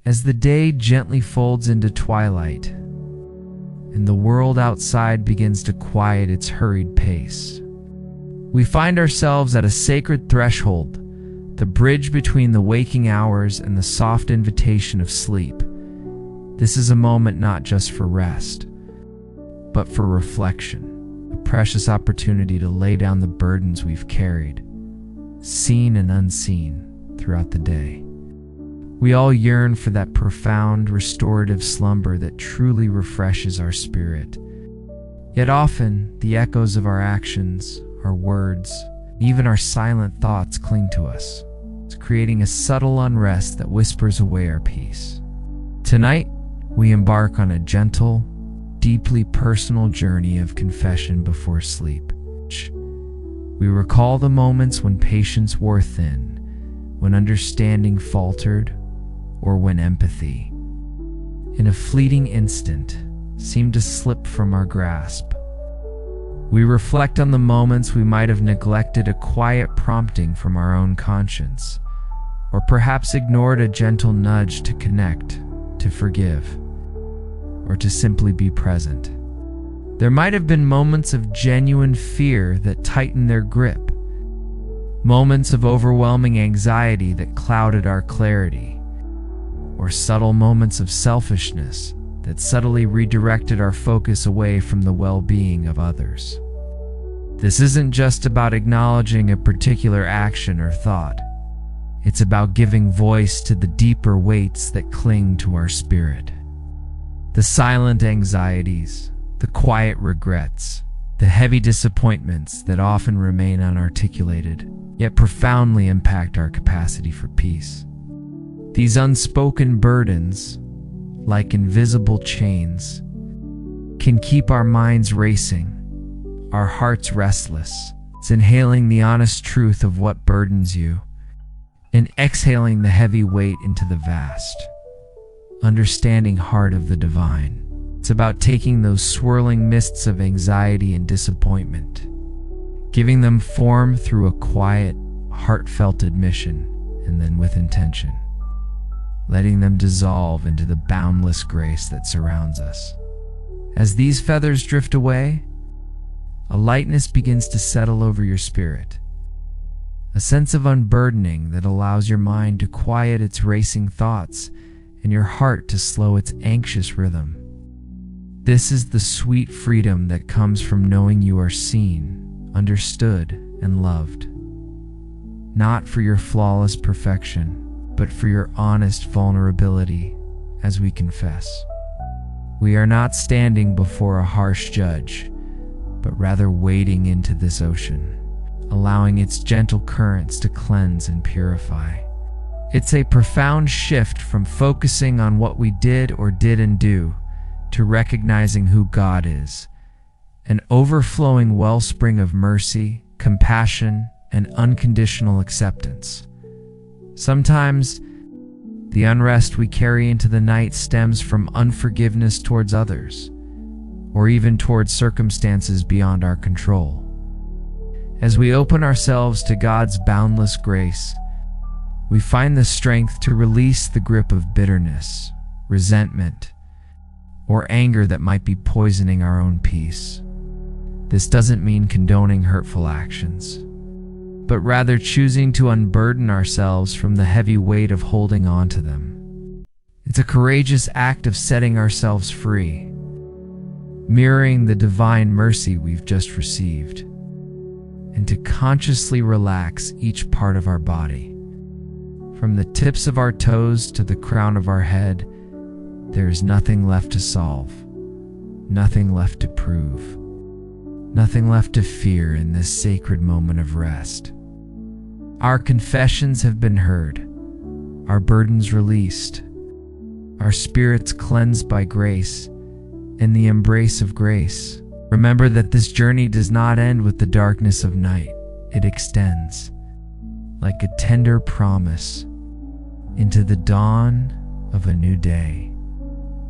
As the day gently folds into twilight, and the world outside begins to quiet its hurried pace, we find ourselves at a sacred threshold, the bridge between the waking hours and the soft invitation of sleep. This is a moment not just for rest, but for reflection, a precious opportunity to lay down the burdens we've carried, seen and unseen, throughout the day. We all yearn for that profound, restorative slumber that truly refreshes our spirit. Yet often, the echoes of our actions, our words, even our silent thoughts cling to us, creating a subtle unrest that whispers away our peace. Tonight, we embark on a gentle, deeply personal journey of confession before sleep. We recall the moments when patience wore thin, when understanding faltered, or when empathy, in a fleeting instant, seemed to slip from our grasp. We reflect on the moments we might have neglected a quiet prompting from our own conscience, or perhaps ignored a gentle nudge to connect, to forgive, or to simply be present. There might have been moments of genuine fear that tightened their grip, moments of overwhelming anxiety that clouded our clarity, or subtle moments of selfishness that subtly redirected our focus away from the well-being of others. This isn't just about acknowledging a particular action or thought. It's about giving voice to the deeper weights that cling to our spirit. The silent anxieties, the quiet regrets, the heavy disappointments that often remain unarticulated, yet profoundly impact our capacity for peace. These unspoken burdens, like invisible chains, can keep our minds racing, our hearts restless. It's inhaling the honest truth of what burdens you, and exhaling the heavy weight into the vast, understanding heart of the divine. It's about taking those swirling mists of anxiety and disappointment, giving them form through a quiet, heartfelt admission, and then with intention, letting them dissolve into the boundless grace that surrounds us. As these feathers drift away, a lightness begins to settle over your spirit, a sense of unburdening that allows your mind to quiet its racing thoughts and your heart to slow its anxious rhythm. This is the sweet freedom that comes from knowing you are seen, understood, and loved, not for your flawless perfection, but for your honest vulnerability. As we confess, we are not standing before a harsh judge, but rather wading into this ocean, allowing its gentle currents to cleanse and purify. It's a profound shift from focusing on what we did or didn't do to recognizing who God is, an overflowing wellspring of mercy, compassion, and unconditional acceptance. Sometimes, the unrest we carry into the night stems from unforgiveness towards others, or even towards circumstances beyond our control. As we open ourselves to God's boundless grace, we find the strength to release the grip of bitterness, resentment, or anger that might be poisoning our own peace. This doesn't mean condoning hurtful actions, but rather choosing to unburden ourselves from the heavy weight of holding on to them. It's a courageous act of setting ourselves free, mirroring the divine mercy we've just received, and to consciously relax each part of our body. From the tips of our toes to the crown of our head, there is nothing left to solve, nothing left to prove, nothing left to fear in this sacred moment of rest. Our confessions have been heard, our burdens released, our spirits cleansed by grace and the embrace of grace. Remember that this journey does not end with the darkness of night. It extends, like a tender promise, into the dawn of a new day.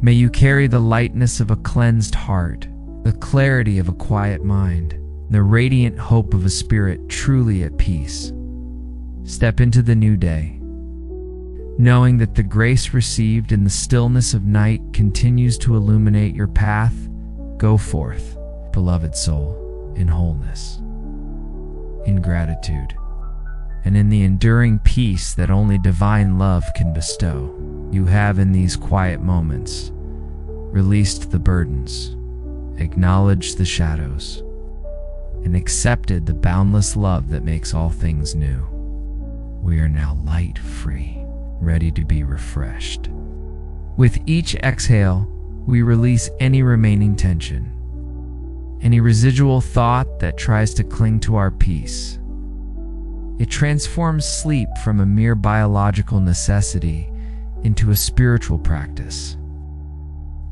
May you carry the lightness of a cleansed heart, the clarity of a quiet mind, the radiant hope of a spirit truly at peace. Step into the new day, knowing that the grace received in the stillness of night continues to illuminate your path. Go forth, beloved soul, in wholeness, in gratitude, and in the enduring peace that only divine love can bestow. You have, in these quiet moments, released the burdens, acknowledged the shadows, and accepted the boundless love that makes all things new. We are now light-free, ready to be refreshed. With each exhale, we release any remaining tension, any residual thought that tries to cling to our peace. It transforms sleep from a mere biological necessity into a spiritual practice,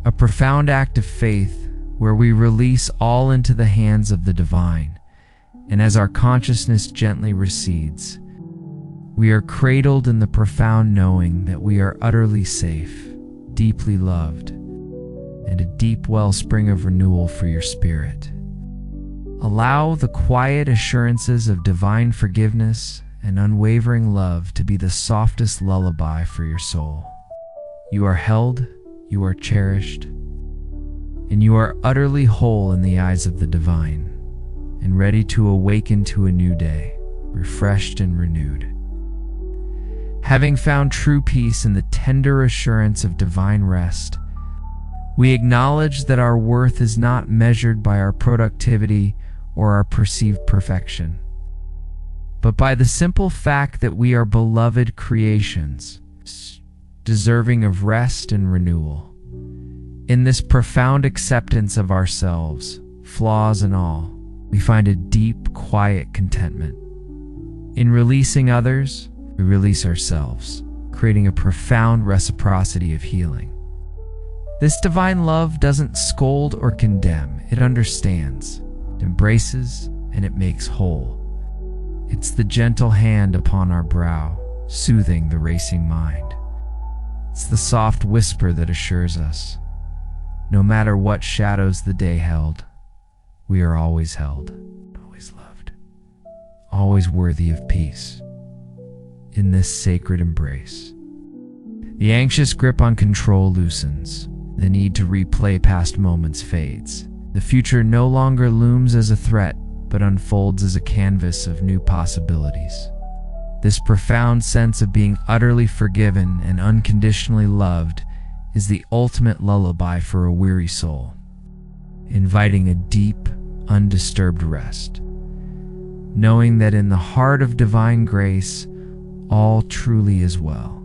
a profound act of faith where we release all into the hands of the divine, and as our consciousness gently recedes, we are cradled in the profound knowing that we are utterly safe, deeply loved, and a deep wellspring of renewal for your spirit. Allow the quiet assurances of divine forgiveness and unwavering love to be the softest lullaby for your soul. You are held, you are cherished, and you are utterly whole in the eyes of the divine, and ready to awaken to a new day, refreshed and renewed. Having found true peace in the tender assurance of divine rest, we acknowledge that our worth is not measured by our productivity or our perceived perfection, but by the simple fact that we are beloved creations, deserving of rest and renewal. In this profound acceptance of ourselves, flaws and all, we find a deep, quiet contentment. In releasing others, we release ourselves, creating a profound reciprocity of healing. This divine love doesn't scold or condemn, it understands, it embraces, and it makes whole. It's the gentle hand upon our brow, soothing the racing mind. It's the soft whisper that assures us, no matter what shadows the day held, we are always held, always loved, always worthy of peace. In this sacred embrace, the anxious grip on control loosens, the need to replay past moments fades. The future no longer looms as a threat, but unfolds as a canvas of new possibilities. This profound sense of being utterly forgiven and unconditionally loved is the ultimate lullaby for a weary soul, inviting a deep, undisturbed rest, knowing that in the heart of divine grace, all truly is well.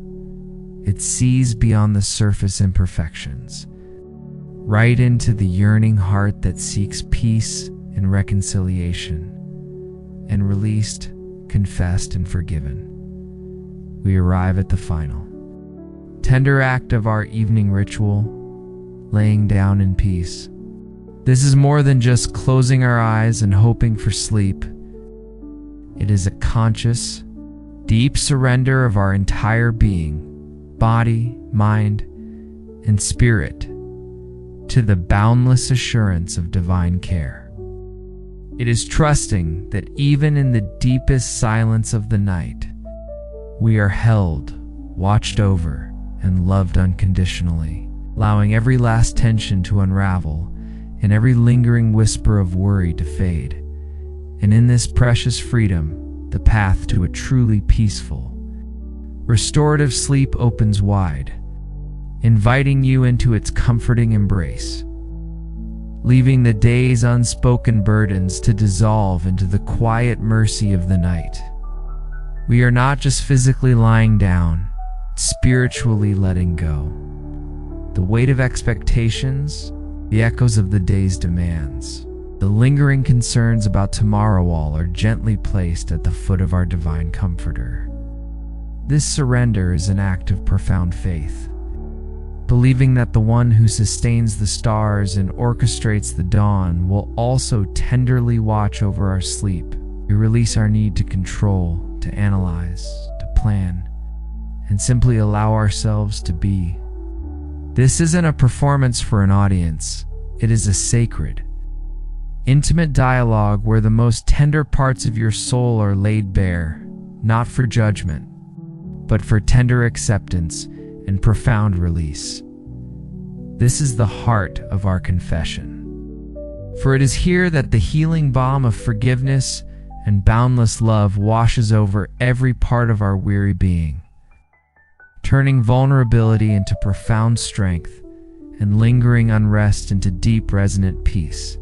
It sees beyond the surface imperfections, right into the yearning heart that seeks peace and reconciliation, and released, confessed, and forgiven, we arrive at the final, tender act of our evening ritual, laying down in peace. This is more than just closing our eyes and hoping for sleep. It is a conscious, deep surrender of our entire being, body, mind, and spirit, to the boundless assurance of divine care. It is trusting that even in the deepest silence of the night, we are held, watched over, and loved unconditionally, allowing every last tension to unravel and every lingering whisper of worry to fade. And in this precious freedom, the path to a truly peaceful, restorative sleep opens wide, inviting you into its comforting embrace, leaving the day's unspoken burdens to dissolve into the quiet mercy of the night. We are not just physically lying down, spiritually letting go. The weight of expectations, the echoes of the day's demands, the lingering concerns about tomorrow, all are gently placed at the foot of our divine comforter. This surrender is an act of profound faith, believing that the one who sustains the stars and orchestrates the dawn will also tenderly watch over our sleep. We release our need to control, to analyze, to plan, and simply allow ourselves to be. This isn't a performance for an audience. It is a sacred, intimate dialogue where the most tender parts of your soul are laid bare, not for judgment, but for tender acceptance and profound release. This is the heart of our confession. For it is here that the healing balm of forgiveness and boundless love washes over every part of our weary being, turning vulnerability into profound strength and lingering unrest into deep resonant peace.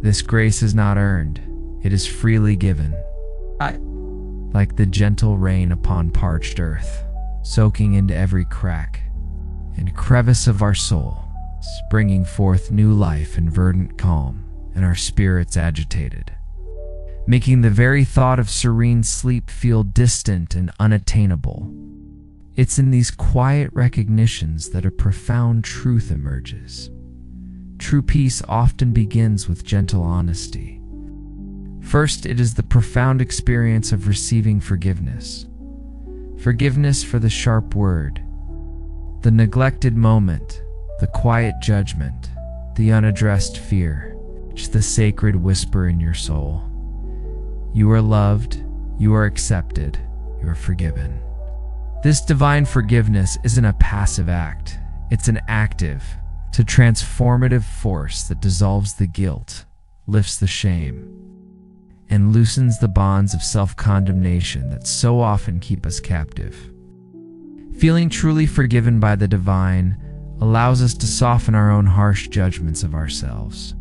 This grace is not earned, it is freely given, like the gentle rain upon parched earth, soaking into every crack and crevice of our soul, bringing forth new life and verdant calm, and our spirits agitated, making the very thought of serene sleep feel distant and unattainable. It's in these quiet recognitions that a profound truth emerges. True peace often begins with gentle honesty. First, it is the profound experience of receiving forgiveness. Forgiveness for the sharp word, the neglected moment, the quiet judgment, the unaddressed fear, just the sacred whisper in your soul. You are loved, you are accepted, you are forgiven. This divine forgiveness isn't a passive act, it's an active, it's a transformative force that dissolves the guilt, lifts the shame, and loosens the bonds of self-condemnation that so often keep us captive. Feeling truly forgiven by the divine allows us to soften our own harsh judgments of ourselves,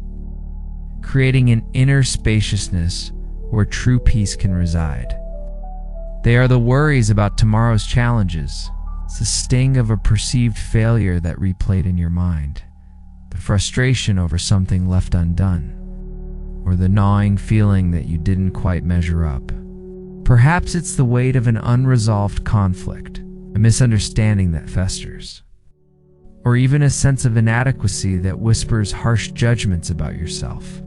creating an inner spaciousness where true peace can reside. They are the worries about tomorrow's challenges. It's the sting of a perceived failure that replayed in your mind, the frustration over something left undone, or the gnawing feeling that you didn't quite measure up. Perhaps it's the weight of an unresolved conflict, a misunderstanding that festers, or even a sense of inadequacy that whispers harsh judgments about yourself.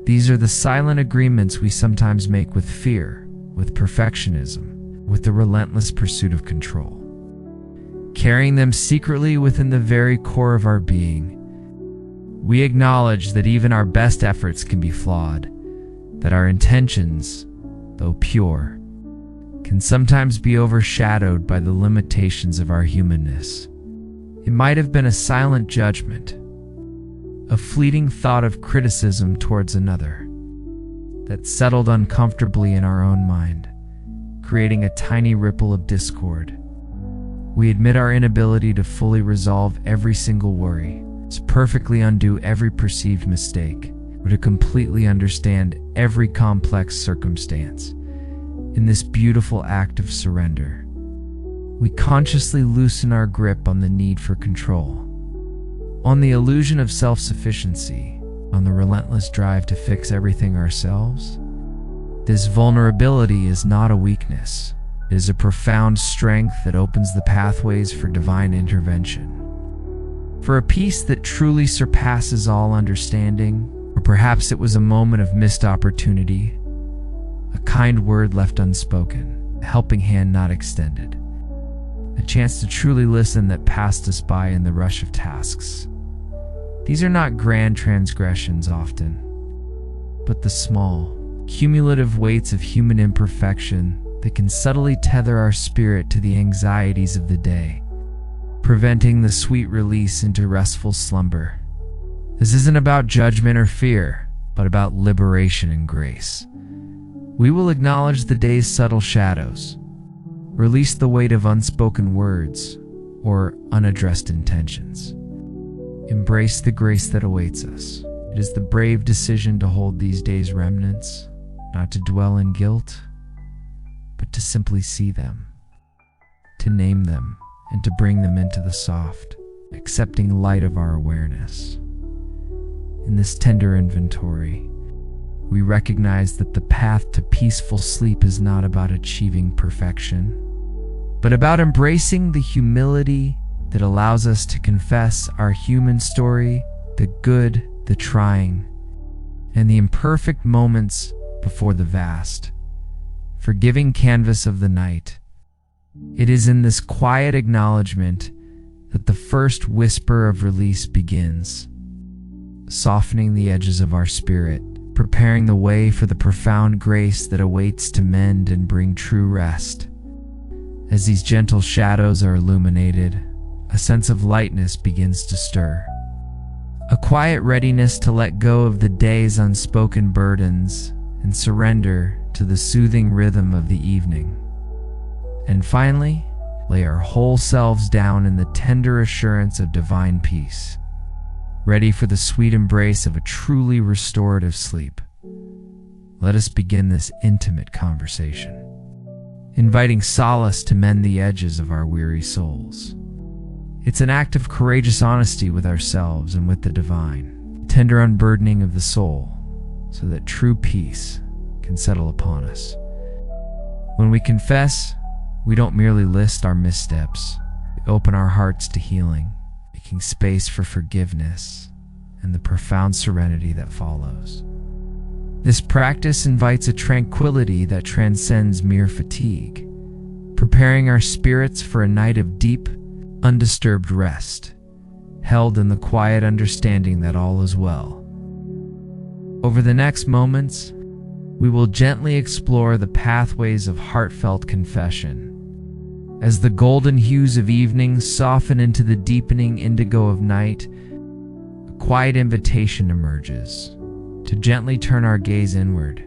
These are the silent agreements we sometimes make with fear, with perfectionism, with the relentless pursuit of control. Carrying them secretly within the very core of our being, we acknowledge that even our best efforts can be flawed, that our intentions, though pure, can sometimes be overshadowed by the limitations of our humanness. It might have been a silent judgment, a fleeting thought of criticism towards another, that settled uncomfortably in our own mind, creating a tiny ripple of discord. We admit our inability to fully resolve every single worry, to perfectly undo every perceived mistake, or to completely understand every complex circumstance. In this beautiful act of surrender, we consciously loosen our grip on the need for control, on the illusion of self-sufficiency, on the relentless drive to fix everything ourselves. This vulnerability is not a weakness. It is a profound strength that opens the pathways for divine intervention, for a peace that truly surpasses all understanding. Or perhaps it was a moment of missed opportunity, a kind word left unspoken, a helping hand not extended, a chance to truly listen that passed us by in the rush of tasks. These are not grand transgressions often, but the small, cumulative weights of human imperfection that can subtly tether our spirit to the anxieties of the day, preventing the sweet release into restful slumber. This isn't about judgment or fear, but about liberation and grace. We will acknowledge the day's subtle shadows, release the weight of unspoken words or unaddressed intentions. Embrace the grace that awaits us. It is the brave decision to hold these days' remnants, not to dwell in guilt, but to simply see them, to name them, and to bring them into the soft, accepting light of our awareness. In this tender inventory, we recognize that the path to peaceful sleep is not about achieving perfection, but about embracing the humility that allows us to confess our human story, the good, the trying, and the imperfect moments before the vast, forgiving canvas of the night. It is in this quiet acknowledgement that the first whisper of release begins, softening the edges of our spirit, preparing the way for the profound grace that awaits to mend and bring true rest. As these gentle shadows are illuminated, a sense of lightness begins to stir. A quiet readiness to let go of the day's unspoken burdens and surrender to the soothing rhythm of the evening. And finally, lay our whole selves down in the tender assurance of divine peace, ready for the sweet embrace of a truly restorative sleep. Let us begin this intimate conversation, inviting solace to mend the edges of our weary souls. It's an act of courageous honesty with ourselves and with the divine, tender unburdening of the soul, so that true peace can settle upon us. When we confess, we don't merely list our missteps. We open our hearts to healing, making space for forgiveness and the profound serenity that follows. This practice invites a tranquility that transcends mere fatigue, preparing our spirits for a night of deep, undisturbed rest, held in the quiet understanding that all is well. Over the next moments, we will gently explore the pathways of heartfelt confession. As the golden hues of evening soften into the deepening indigo of night, a quiet invitation emerges to gently turn our gaze inward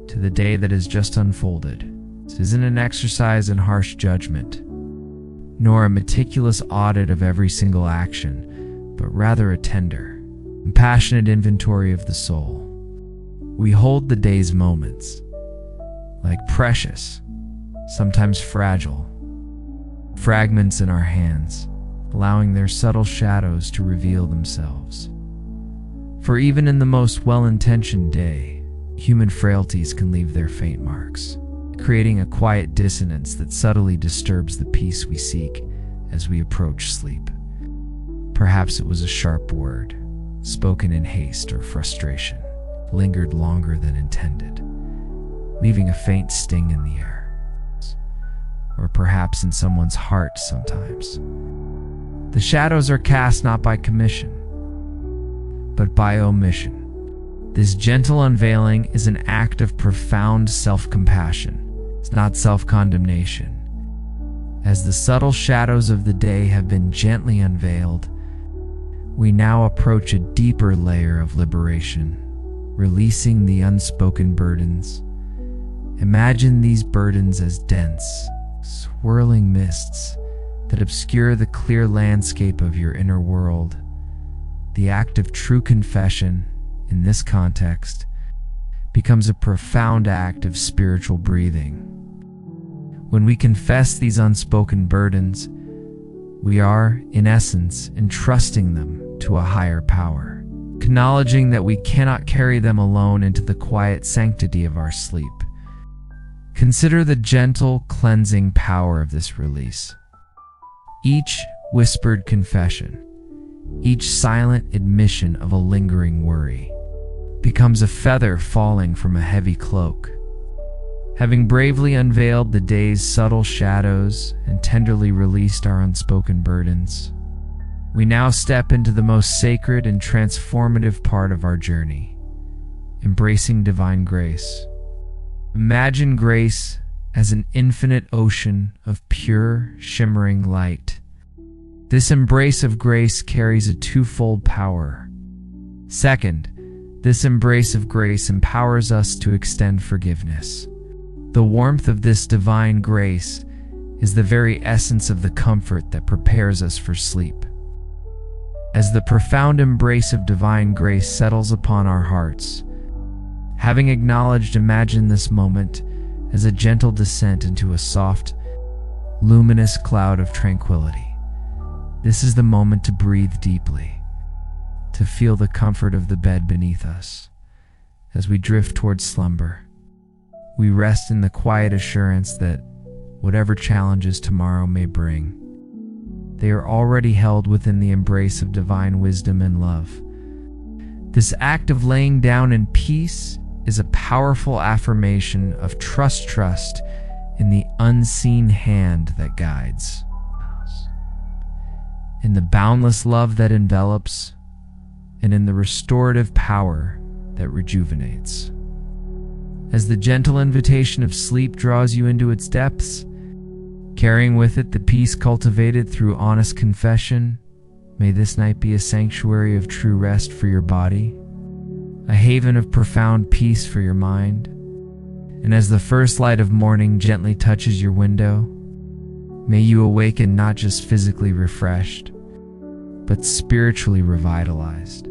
to the day that has just unfolded. This isn't an exercise in harsh judgment, nor a meticulous audit of every single action, but rather a tender, compassionate inventory of the soul. We hold the day's moments like precious, sometimes fragile, fragments in our hands, allowing their subtle shadows to reveal themselves. For even in the most well-intentioned day, human frailties can leave their faint marks, creating a quiet dissonance that subtly disturbs the peace we seek as we approach sleep. Perhaps it was a sharp word, spoken in haste or frustration, lingered longer than intended, leaving a faint sting in the air. Or perhaps in someone's heart sometimes. The shadows are cast not by commission, but by omission. This gentle unveiling is an act of profound self-compassion. It's not self-condemnation. As the subtle shadows of the day have been gently unveiled, we now approach a deeper layer of liberation, releasing the unspoken burdens. Imagine these burdens as dense, swirling mists that obscure the clear landscape of your inner world. The act of true confession, in this context, becomes a profound act of spiritual breathing. When we confess these unspoken burdens, we are, in essence, entrusting them to a higher power, acknowledging that we cannot carry them alone into the quiet sanctity of our sleep. Consider the gentle, cleansing power of this release. Each whispered confession, each silent admission of a lingering worry, becomes a feather falling from a heavy cloak. Having bravely unveiled the day's subtle shadows and tenderly released our unspoken burdens, we now step into the most sacred and transformative part of our journey, embracing divine grace. Imagine grace as an infinite ocean of pure, shimmering light. This embrace of grace carries a twofold power. Second, this embrace of grace empowers us to extend forgiveness. The warmth of this divine grace is the very essence of the comfort that prepares us for sleep. As the profound embrace of divine grace settles upon our hearts, having acknowledged, imagine this moment as a gentle descent into a soft, luminous cloud of tranquility. This is the moment to breathe deeply, to feel the comfort of the bed beneath us. As we drift towards slumber, we rest in the quiet assurance that whatever challenges tomorrow may bring, they are already held within the embrace of divine wisdom and love. This act of laying down in peace is a powerful affirmation of trust in the unseen hand that guides, in the boundless love that envelops, and in the restorative power that rejuvenates. As the gentle invitation of sleep draws you into its depths, carrying with it the peace cultivated through honest confession. May this night be a sanctuary of true rest for your body, a haven of profound peace for your mind. And as the first light of morning gently touches your window, may you awaken not just physically refreshed, but spiritually revitalized.